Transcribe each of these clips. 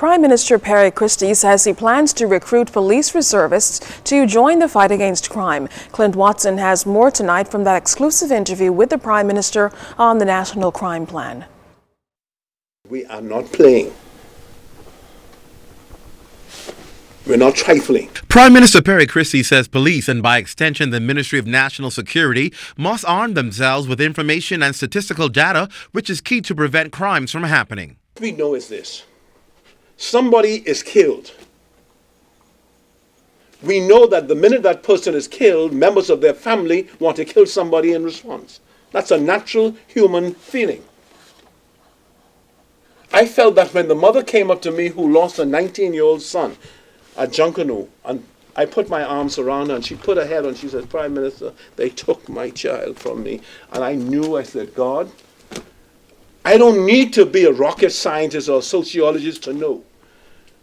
Prime Minister Perry Christie says he plans to recruit police reservists to join the fight against crime. Clint Watson has more tonight from that exclusive interview with the Prime Minister on the National Crime Plan. We are not playing. We're not trifling. Prime Minister Perry Christie says police, and by extension the Ministry of National Security, must arm themselves with information and statistical data, which is key to prevent crimes from happening. What we know is this. Somebody is killed. We know that the minute that person is killed, members of their family want to kill somebody in response. That's a natural human feeling. I felt that when the mother came up to me who lost a 19-year-old son at Junkanoo, and I put my arms around her and she put her head on, she said, "Prime Minister, they took my child from me." And I knew, I said, God, I don't need to be a rocket scientist or a sociologist to know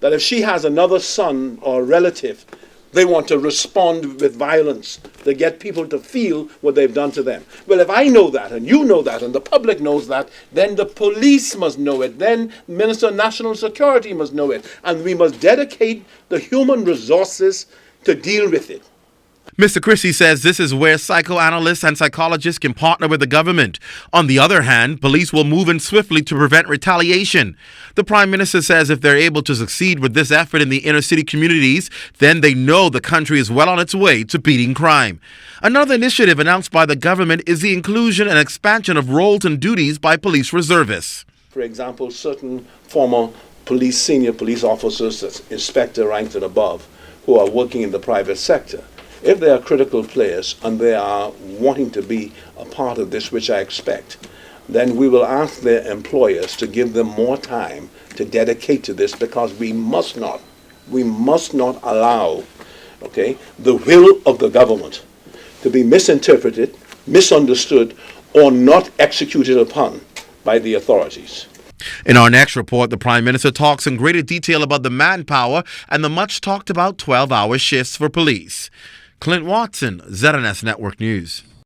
that if she has another son or relative, they want to respond with violence to get people to feel what they've done to them. Well, if I know that, and you know that, and the public knows that, then the police must know it. Then Minister of National Security must know it. And we must dedicate the human resources to deal with it. Mr. Christie says this is where psychoanalysts and psychologists can partner with the government. On the other hand, police will move in swiftly to prevent retaliation. The Prime Minister says if they're able to succeed with this effort in the inner city communities, then they know the country is well on its way to beating crime. Another initiative announced by the government is the inclusion and expansion of roles and duties by police reservists. For example, certain former senior police officers, that's inspector ranked and above, who are working in the private sector, if they are critical players and they are wanting to be a part of this, which I expect, then we will ask their employers to give them more time to dedicate to this, because we must not allow, the will of the government to be misinterpreted, misunderstood, or not executed upon by the authorities. In our next report, the Prime Minister talks in greater detail about the manpower and the much talked about 12-hour shifts for police. Clint Watson, ZNS Network News.